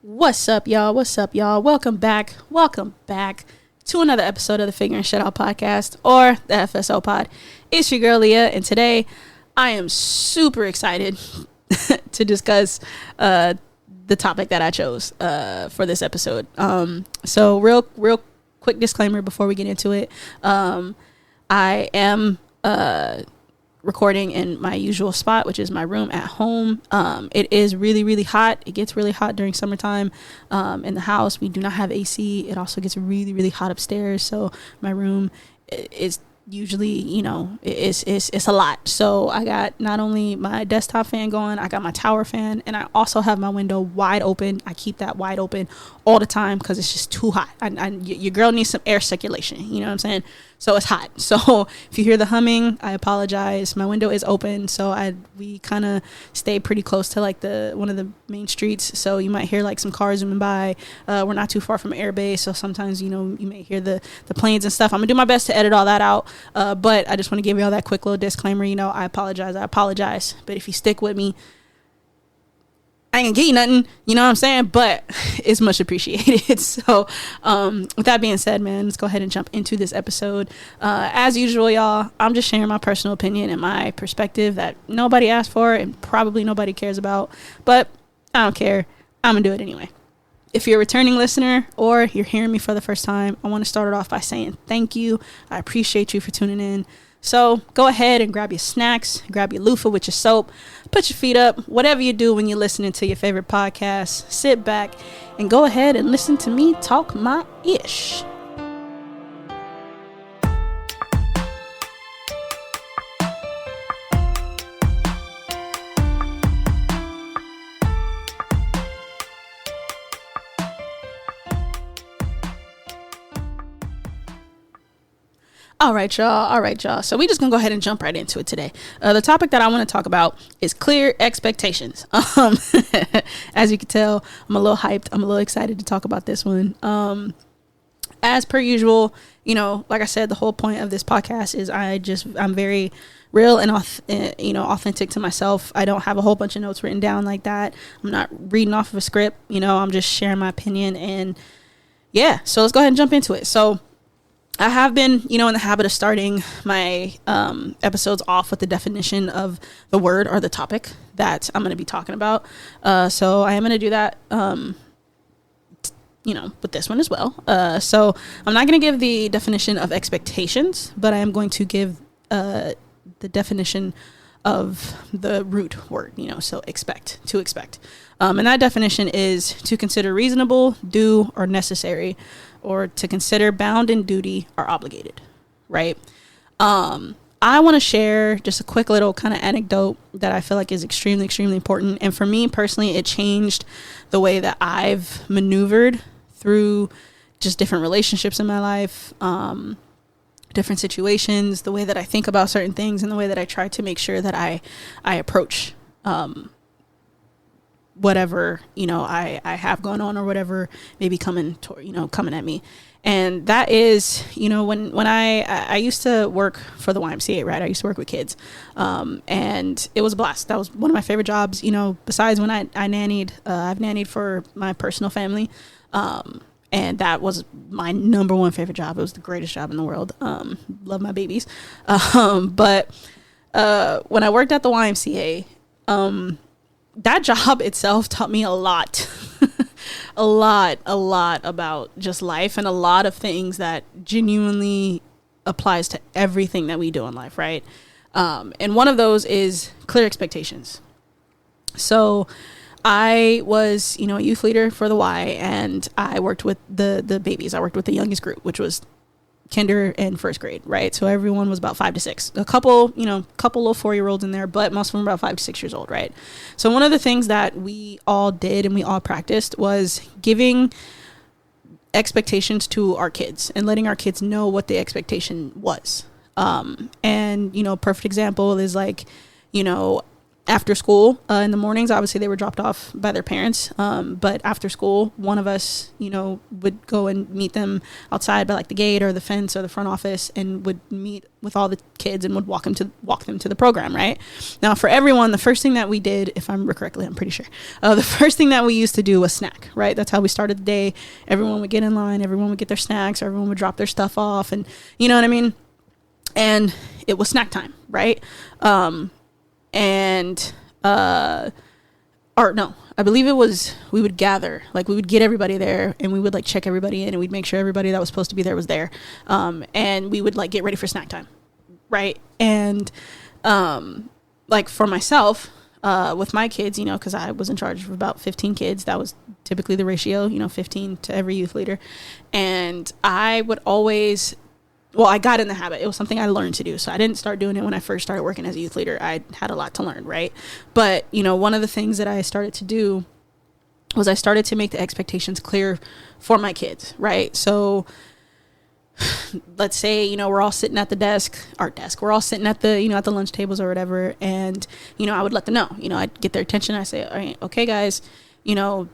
What's up, y'all? What's up, y'all? Welcome back. Welcome back to another episode of the Figuring Shit Out podcast, or the F.S.O pod. It's your girl, Leah, and today I am super excited to discuss the topic that I chose for this episode. So real quick disclaimer before we get into it. I am recording in my usual spot, which is my room at home. It is really hot. It gets really hot during summertime in the house. We do not have AC. It also gets really hot upstairs, so my room is usually, it's a lot. So I got not only my desktop fan going, I got my tower fan, and I also have my window wide open. I keep that wide open all the time because it's just too hot. Your girl needs some air circulation, you know what I'm saying? So it's hot. So if you hear the humming, I apologize. My window is open, so we kind of stay pretty close to like one of the main streets, so you might hear like some cars zooming by. We're not too far from air base, so sometimes you may hear the planes and stuff. I'm gonna do my best to edit all that out, but I just want to give you all that quick little disclaimer. I apologize, but if you stick with me, I ain't gonna get you nothing, you know what I'm saying? But it's much appreciated. So with that being said, man, let's go ahead and jump into this episode. As usual, y'all, I'm just sharing my personal opinion and my perspective that nobody asked for and probably nobody cares about, but I don't care. I'm gonna do it anyway. If you're a returning listener or you're hearing me for the first time, I want to start it off by saying thank you. I appreciate you for tuning in. So go ahead and grab your snacks, grab your loofah with your soap, put your feet up, whatever you do when you're listening to your favorite podcast, sit back and go ahead and listen to me talk my ish. All right, y'all. So we just gonna go ahead and jump right into it today. The topic that I want to talk about is clear expectations. As you can tell, I'm a little hyped. I'm a little excited to talk about this one. As per usual, like I said, the whole point of this podcast is I'm very real and authentic to myself. I don't have a whole bunch of notes written down like that. I'm not reading off of a script. I'm just sharing my opinion, and yeah. So let's go ahead and jump into it. So I have been, in the habit of starting my episodes off with the definition of the word or the topic that I'm going to be talking about. So I am going to do that, with this one as well. So I'm not going to give the definition of expectations, but I am going to give the definition of the root word, so to expect. And that definition is to consider reasonable, due, or necessary, or to consider bound in duty or obligated, right? I want to share just a quick little kind of anecdote that I feel like is extremely important. And for me personally, it changed the way that I've maneuvered through just different relationships in my life, different situations, the way that I think about certain things, and the way that I try to make sure that I approach whatever I have going on, or whatever may be coming at me. And that is when I used to work for the YMCA, right? I used to work with kids, and it was a blast. That was one of my favorite jobs, besides when I nannied. I've nannied for my personal family, and that was my number one favorite job. It was the greatest job in the world. Love my babies. But when I worked at the YMCA, that job itself taught me a lot, a lot about just life, and a lot of things that genuinely applies to everything that we do in life, right? And one of those is clear expectations. So I was, a youth leader for the Y, and I worked with the babies. I worked with the youngest group, which was kinder and first grade, right? So everyone was about 5 to 6. A couple little 4-year-olds in there, but most of them were about 5 to 6 years old, right? So one of the things that we all did and we all practiced was giving expectations to our kids and letting our kids know what the expectation was. And perfect example is like, after school, in the mornings, obviously they were dropped off by their parents. But after school, one of us, would go and meet them outside by like the gate or the fence or the front office, and would meet with all the kids and would walk them to the program. Right now, for everyone, the first thing that we did, if I remember correctly, I'm pretty sure, the first thing that we used to do was snack. Right, that's how we started the day. Everyone would get in line, everyone would get their snacks, everyone would drop their stuff off, and you know what I mean. And it was snack time, right? Or no, I believe it was, we would gather, like we would get everybody there, and we would like check everybody in, and we'd make sure everybody that was supposed to be there was there. And we would like get ready for snack time. Right. And, like for myself, with my kids, cause I was in charge of about 15 kids. That was typically the ratio, 15 to every youth leader. And I would always, I got in the habit. It was something I learned to do. So I didn't start doing it when I first started working as a youth leader. I had a lot to learn, right? But, one of the things that I started to do was I started to make the expectations clear for my kids, right? So let's say, we're all sitting at the we're all sitting at the, at the lunch tables or whatever. And, I would let them know, I'd get their attention. I say, all right, okay, guys, it's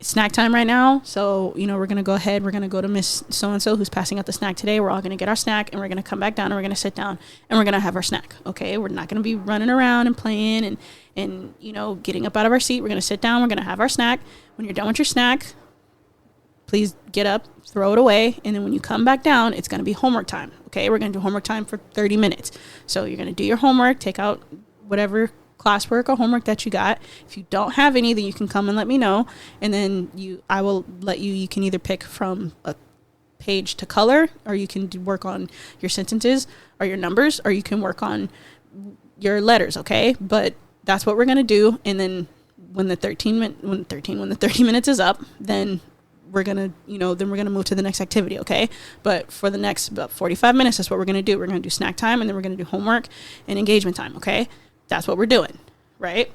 snack time right now. So, we're going to go ahead. We're going to go to Miss So-and-so who's passing out the snack today. We're all going to get our snack, and we're going to come back down, and we're going to sit down, and we're going to have our snack. Okay. We're not going to be running around and playing and, getting up out of our seat. We're going to sit down. We're going to have our snack. When you're done with your snack, please get up, throw it away. And then when you come back down, it's going to be homework time. Okay. We're going to do homework time for 30 minutes. So you're going to do your homework, take out whatever classwork or homework that you got. If you don't have any, then you can come and let me know. And then I will let you can either pick from a page to color, or you can work on your sentences or your numbers, or you can work on your letters. Okay. But that's what we're going to do. And then when the 30 minutes is up, then we're going to, then we're going to move to the next activity. Okay. But for the next about 45 minutes, that's what we're going to do. We're going to do snack time, and then we're going to do homework and engagement time. Okay. That's what we're doing. Right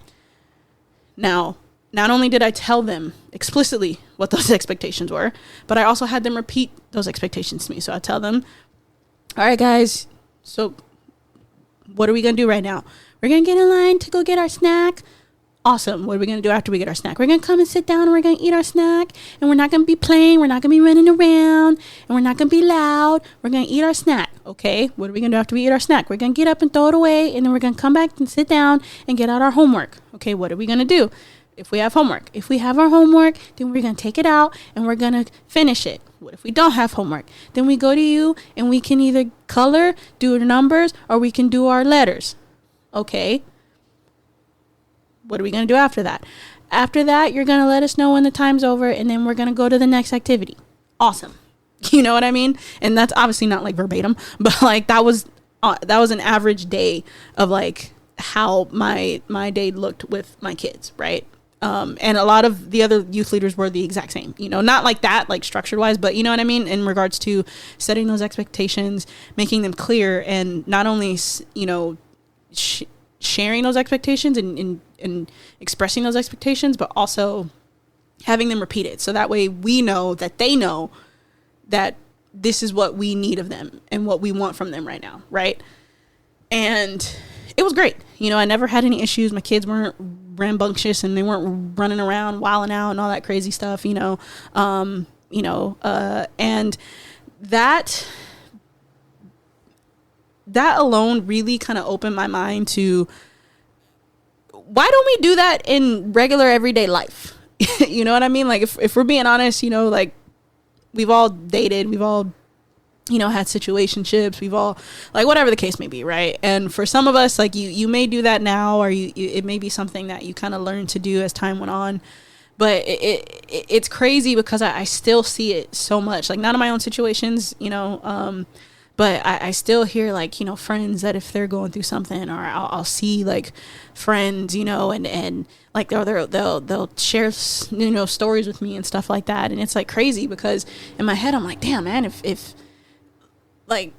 now, not only did I tell them explicitly what those expectations were, but I also had them repeat those expectations to me. So I tell them, all right, guys, so what are we going to do right now? We're going to get in line to go get our snack. Awesome. What are we going to do after we get our snack? We're going to come and sit down, and we're going to eat our snack, and we're not going to be playing. We're not going to be running around, and we're not going to be loud. We're going to eat our snack. Okay. What are we going to do after we eat our snack? We're going to get up and throw it away, and then we're going to come back and sit down and get out our homework. Okay. What are we going to do if we have homework? If we have our homework, then we're going to take it out and we're going to finish it. What if we don't have homework? Then we go to you, and we can either color, do our numbers, or we can do our letters. Okay. What are we going to do after that? After that, you're going to let us know when the time's over, and then we're going to go to the next activity. Awesome. You know what I mean? And that's obviously not like verbatim, but like that was an average day of like how my day looked with my kids. Right. And a lot of the other youth leaders were the exact same, not like that, like structured wise, but you know what I mean? In regards to setting those expectations, making them clear, and not only, sharing those expectations and expressing those expectations, but also having them repeat it. So that way we know that they know that this is what we need of them and what we want from them right now. Right. And it was great. I never had any issues. My kids weren't rambunctious, and they weren't running around, wilding out and all that crazy stuff, and that alone really kind of opened my mind to, why don't we do that in regular everyday life? You know what I mean? Like if we're being honest, like we've all dated, we've all, had situationships, we've all, like, whatever the case may be. Right. And for some of us, like you may do that now, or it may be something that you kind of learn to do as time went on. But it's crazy because I still see it so much, like not in my own situations, but I still hear like, friends that if they're going through something, or I'll see like friends, and like they'll share, stories with me and stuff like that. And it's like crazy because in my head, I'm like, damn, man, if like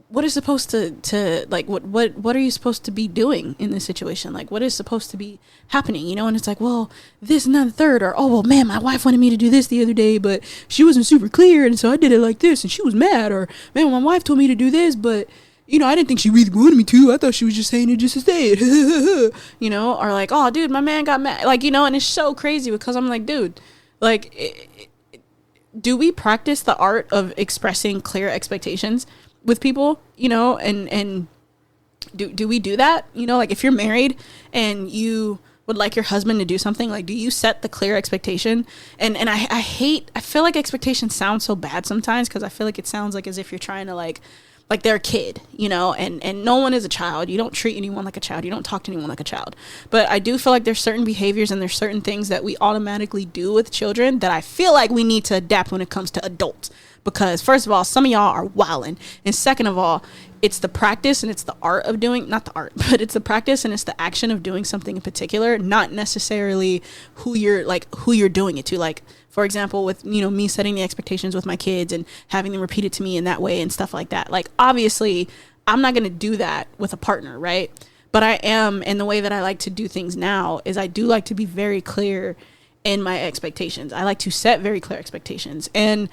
what is supposed to like, what are you supposed to be doing in this situation? Like, what is supposed to be happening, and it's like, well, this and that and the third, or, oh, well, man, my wife wanted me to do this the other day, but she wasn't super clear, and so I did it like this, and she was mad, or, man, my wife told me to do this, but I didn't think she really wanted me to. I thought she was just saying it just to say it. Or like, oh, dude, my man got mad. Like, and it's so crazy because I'm like, dude, like, do we practice the art of expressing clear expectations with people, and do we do that? Like if you're married and you would like your husband to do something, like, do you set the clear expectation? And I feel like expectations sound so bad sometimes because I feel like it sounds like as if you're trying to like they're a kid, and no one is a child. You don't treat anyone like a child. You don't talk to anyone like a child. But I do feel like there's certain behaviors and there's certain things that we automatically do with children that I feel like we need to adapt when it comes to adults. Because first of all, some of y'all are wildin'. And second of all, it's the practice and it's the art of doing, not the art, but it's the practice and it's the action of doing something in particular, not necessarily who you're doing it to. Like, for example, with, me setting the expectations with my kids and having them repeat it to me in that way and stuff like that. Like, obviously, I'm not going to do that with a partner, right? But I am, and the way that I like to do things now is I do like to be very clear in my expectations. I like to set very clear expectations. And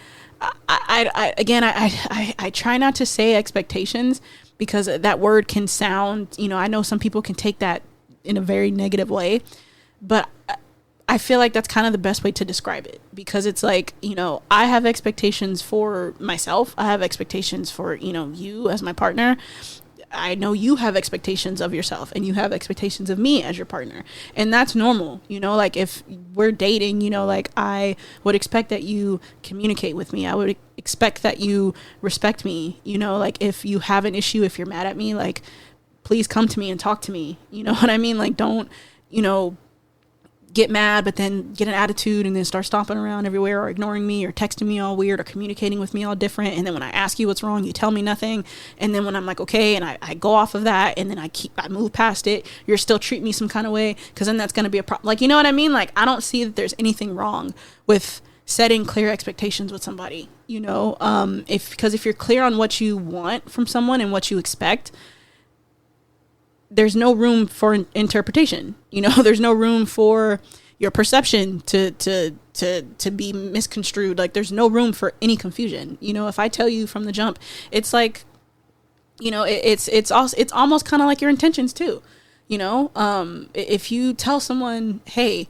I try not to say expectations because that word can sound, I know some people can take that in a very negative way, but I feel like that's kind of the best way to describe it because it's like, I have expectations for myself. I have expectations for, you as my partner. I know you have expectations of yourself and you have expectations of me as your partner. And that's normal. Like if we're dating, like I would expect that you communicate with me. I would expect that you respect me. Like if you have an issue, if you're mad at me, like please come to me and talk to me. You know what I mean? Like don't, get mad, but then get an attitude and then start stomping around everywhere or ignoring me or texting me all weird or communicating with me all different. And then when I ask you what's wrong, you tell me nothing. And then when I'm like, okay, and I go off of that and then I move past it, you're still treating me some kind of way. Cause then that's going to be a problem. Like, you know what I mean? Like, I don't see that there's anything wrong with setting clear expectations with somebody, because if you're clear on what you want from someone and what you expect, there's no room for interpretation. There's no room for your perception to be misconstrued. Like there's no room for any confusion. If I tell you from the jump, it's like, it's almost kind of like your intentions too. If you tell someone, hey,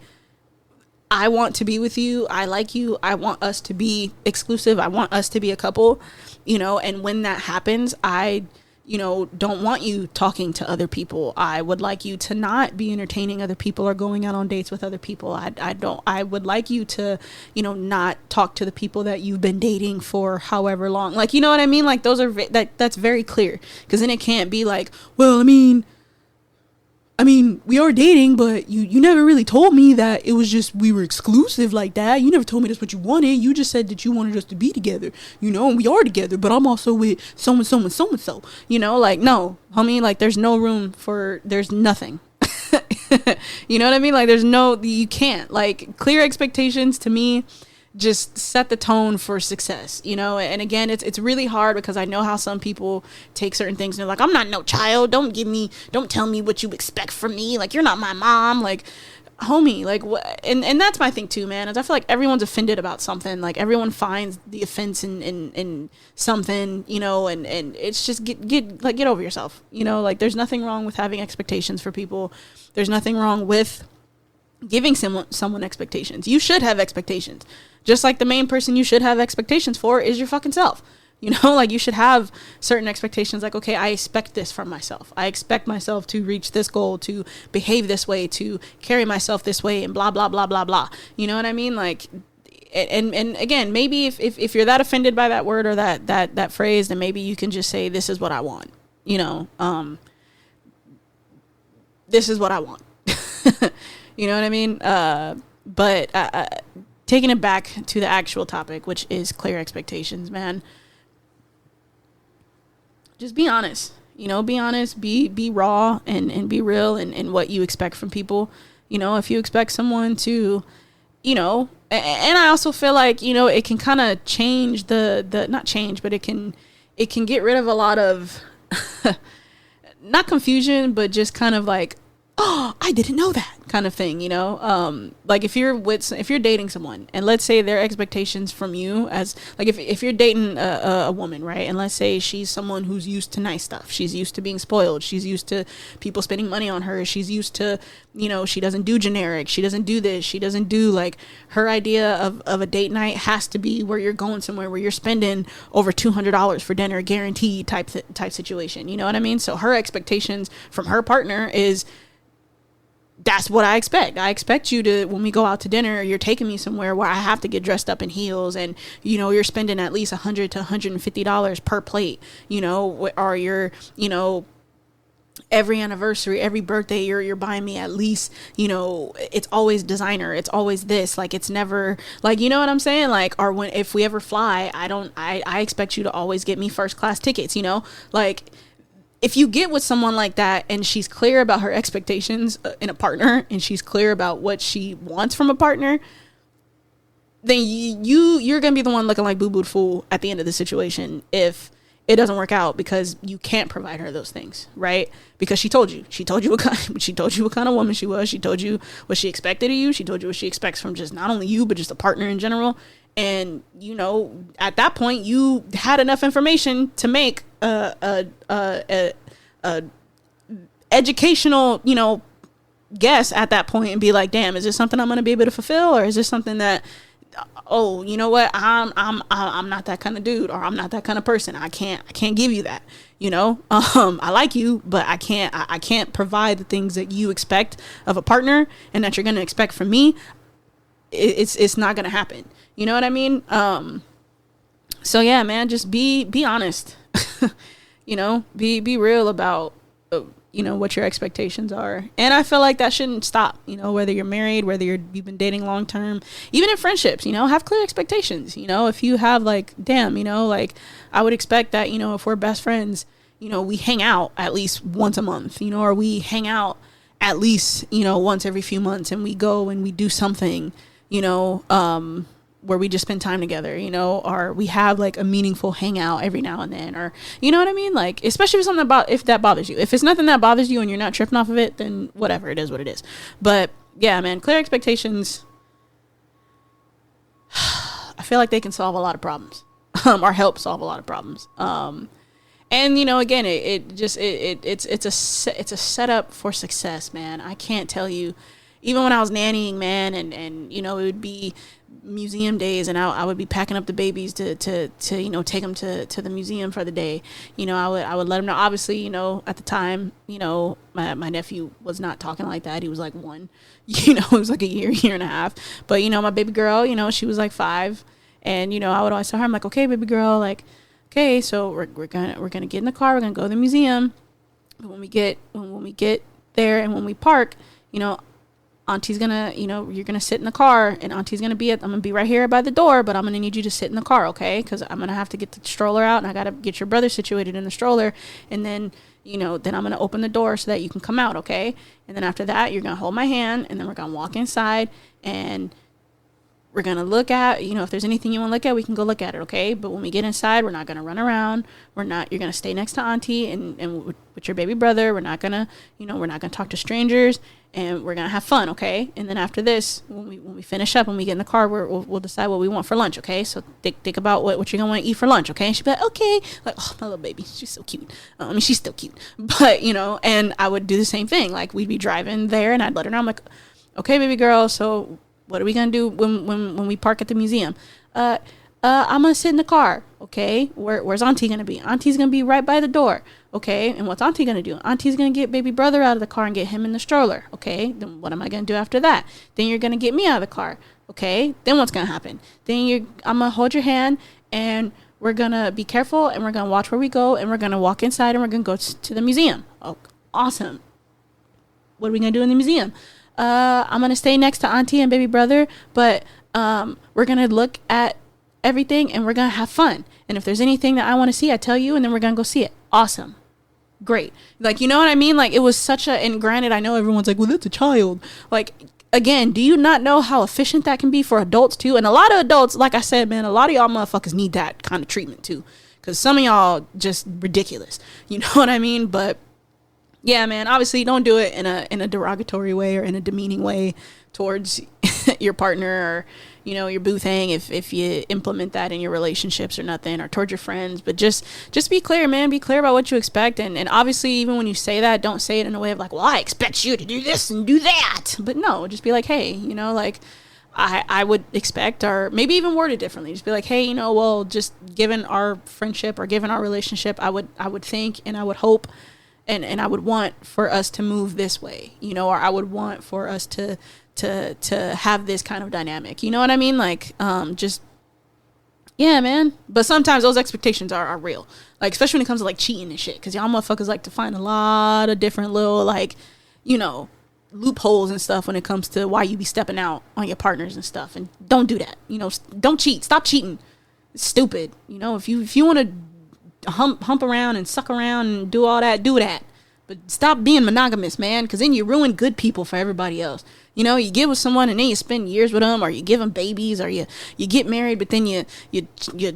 I want to be with you, I like you, I want us to be exclusive, I want us to be a couple, and when that happens, I don't want you talking to other people. I would like you to not be entertaining other people or going out on dates with other people. I would like you to, not talk to the people that you've been dating for however long. Like, you know what I mean? Like those are, that's very clear. Cause then it can't be like, well, I mean, we are dating, but you never really told me that it was just, we were exclusive like that. You never told me that's what you wanted. You just said that you wanted us to be together, and we are together, but I'm also with so-and-so and so-and-so, like, no, homie, like there's no room for, there's nothing. You know what I mean? Like you can't, like clear expectations to me just set the tone for success, and again, it's really hard because I know how some people take certain things and they're like, I'm not no child. Don't tell me what you expect from me. Like, you're not my mom. Like, homie, like what? And that's my thing too, man, is I feel like everyone's offended about something. Like everyone finds the offense in something, and it's just get over yourself. Like there's nothing wrong with having expectations for people. There's nothing wrong with giving someone expectations. You should have expectations. Just like the main person you should have expectations for is your fucking self. Like you should have certain expectations like, okay, I expect this from myself. I expect myself to reach this goal, to behave this way, to carry myself this way, and blah, blah, blah, blah, blah. You know what I mean? Like, and again, maybe if you're that offended by that word or that phrase, then maybe you can just say, this is what I want. This is what I want. You know what I mean? But taking it back to the actual topic, which is clear expectations, man. Just be honest. Be honest, be raw and be real in what you expect from people. If you expect someone to, and I also feel like, it can kind of change the not change, but it can get rid of a lot of not confusion, but just kind of like oh, I didn't know that kind of thing, you know? Like if you're dating someone and let's say their expectations from you as like, if you're dating a woman, right? And let's say she's someone who's used to nice stuff. She's used to being spoiled. She's used to people spending money on her. She's used to, you know, she doesn't do generic. She doesn't do this. She doesn't do like her idea of a date night has to be where you're going somewhere where you're spending over $200 for dinner, guaranteed type situation. You know what I mean? So her expectations from her partner is, that's what I expect. I expect you to, when we go out to dinner, you're taking me somewhere where I have to get dressed up in heels and, you know, you're spending at least $100 to $150 per plate, you know, or you're, you know, every anniversary, every birthday, you're buying me at least, you know, it's always designer. It's always this, like, it's never like, you know what I'm saying? Like, or when, if we ever fly, I expect you to always get me first class tickets, you know, like, if you get with someone like that and she's clear about her expectations in a partner and she's clear about what she wants from a partner, then you're going to be the one looking like boo-booed fool at the end of the situation if it doesn't work out because you can't provide her those things, right? Because she told you what kind of woman she was. She told you what she expected of you. She told you what she expects from just not only you, but just a partner in general. And, you know, at that point, you had enough information to make a educational, you know, guess at that point and be like, damn, is this something I'm going to be able to fulfill? Or is this something that, oh, you know what? I'm not that kind of dude, or I'm not that kind of person. I can't give you that, you know? I like you, but I can't provide the things that you expect of a partner and that you're going to expect from me. It's not going to happen. You know what I mean? So yeah, man, just be honest, you know, be real about, you know, what your expectations are. And I feel like that shouldn't stop, you know, whether you're married, whether you've been dating long term, even in friendships, you know, have clear expectations. You know, if you have like, damn, you know, like I would expect that, you know, if we're best friends, you know, we hang out at least once a month, you know, or we hang out at least, you know, once every few months and we go and we do something, you know, where we just spend time together, you know, or we have like a meaningful hangout every now and then, or, you know what I mean? Like, especially if something if that bothers you, if it's nothing that bothers you and you're not tripping off of it, then whatever, it is what it is. But yeah, man, clear expectations. I feel like they can solve a lot of problems, or help solve a lot of problems. And you know, again, it's a setup for success, man. I can't tell you, even when I was nannying, man, and you know, it would be museum days and I would be packing up the babies to you know, take them to the museum for the day. You know, I would let them know, obviously, you know, at the time, you know, my nephew was not talking like that. He was like 1, you know, it was like a year and a half. But, you know, my baby girl, you know, she was like 5. And, you know, I would always tell her, I'm like, okay, baby girl, like, okay, so we're gonna get in the car, we're gonna go to the museum. But when we get there and when we park, you know, Auntie's gonna, you know, you're gonna sit in the car and Auntie's gonna I'm gonna be right here by the door, but I'm gonna need you to sit in the car, okay? Because I'm gonna have to get the stroller out and I gotta get your brother situated in the stroller, and then, you know, then I'm gonna open the door so that you can come out, okay? And then after that, you're gonna hold my hand and then we're gonna walk inside and we're gonna look at, you know, if there's anything you want to look at, we can go look at it, okay? But when we get inside, we're not gonna run around. You're gonna stay next to Auntie and with your baby brother. We're not gonna talk to strangers, and we're gonna have fun, okay? And then after this, when we finish up and we get in the car, we'll decide what we want for lunch, okay? So think about what you're gonna want to eat for lunch, okay? And she'd be like, okay, like, oh, my little baby, she's so cute. I mean, she's still cute, but you know, and I would do the same thing. Like, we'd be driving there, and I'd let her know, I'm like, okay, baby girl, so what are we gonna do when we park at the museum? I'm gonna sit in the car, okay? Where's Auntie gonna be? Auntie's gonna be right by the door, okay? And what's Auntie gonna do? Auntie's gonna get baby brother out of the car and get him in the stroller, okay? Then what am I gonna do after that? Then you're gonna get me out of the car, okay? Then what's gonna happen? Then I'm gonna hold your hand and we're gonna be careful and we're gonna watch where we go and we're gonna walk inside and we're gonna go to the museum. Oh, awesome. What are we gonna do in the museum? I'm gonna stay next to Auntie and baby brother, but we're gonna look at everything and we're gonna have fun. And if there's anything that I want to see, I tell you, and then we're gonna go see it. Awesome, great. Like, you know what I mean? Like, it was such a. And granted, I know everyone's like, well, that's a child. Like, again, do you not know how efficient that can be for adults too? And a lot of adults, like I said, man, a lot of y'all motherfuckers need that kind of treatment too, because some of y'all just ridiculous. You know what I mean? But yeah, man, obviously don't do it in a derogatory way or in a demeaning way towards your partner or, you know, your boo thing if you implement that in your relationships or nothing, or towards your friends. But just be clear, man. Be clear about what you expect. And obviously, even when you say that, don't say it in a way of like, well, I expect you to do this and do that. But no, just be like, hey, you know, like, I would expect, or maybe even word it differently. Just be like, hey, you know, well, just given our friendship or given our relationship, I would think and I would hope and I would want for us to move this way, you know, or I would want for us to have this kind of dynamic. You know what I mean? Like, just, yeah, man. But sometimes those expectations are real. Like, especially when it comes to like cheating and shit. Cause y'all motherfuckers like to find a lot of different little, like, you know, loopholes and stuff when it comes to why you be stepping out on your partners and stuff. And don't do that. You know, don't cheat. Stop cheating. It's stupid. You know, if you want to hump around and suck around and do all that, do that. But stop being monogamous, man, because then you ruin good people for everybody else. You know, you get with someone and then you spend years with them, or you give them babies, or you get married, but then you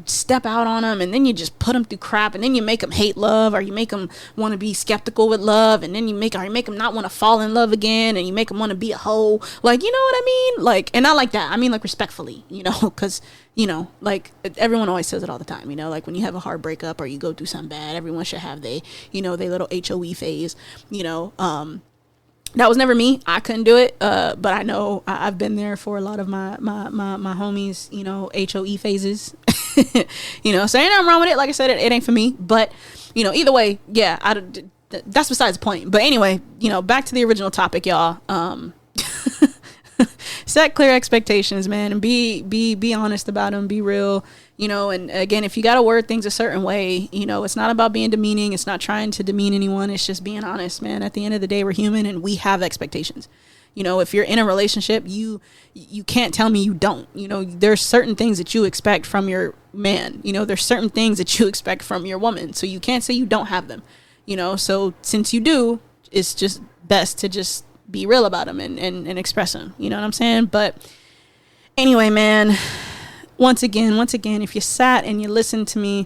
step out on them, and then you just put them through crap, and then you make them hate love, or you make them want to be skeptical with love, and then you make them not want to fall in love again, and you make them want to be a hoe. Like, you know what I mean? Like, and not like that. I mean, like, respectfully, you know, because, you know, like, everyone always says it all the time, you know, like, when you have a hard breakup or you go through something bad, everyone should have they little HOE phase, you know. That was never me. I couldn't do it. But I know I've been there for a lot of my homies, you know, HOE phases, you know, so ain't nothing wrong with it. Like I said, it ain't for me, but, you know, either way, yeah, that's besides the point. But anyway, you know, back to the original topic, y'all. Set clear expectations, man, and be honest about them. Be real, you know. And again, if you got to word things a certain way, you know, it's not about being demeaning. It's not trying to demean anyone. It's just being honest, man. At the end of the day, we're human and we have expectations. You know, if you're in a relationship, you can't tell me you don't. You know, there's certain things that you expect from your man. You know, there's certain things that you expect from your woman. So you can't say you don't have them. You know, so since you do, it's just best to just be real about them and express them. You know what I'm saying? But anyway, man, once again, if you sat and you listened to me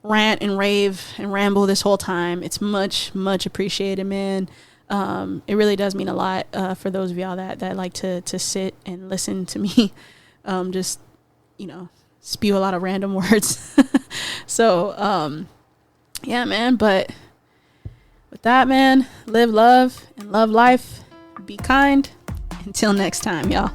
rant and rave and ramble this whole time, it's much appreciated, man. It really does mean a lot for those of y'all that like to sit and listen to me just, you know, spew a lot of random words. So yeah, man. But with that, man, live love and love life. Be kind. Until next time, y'all.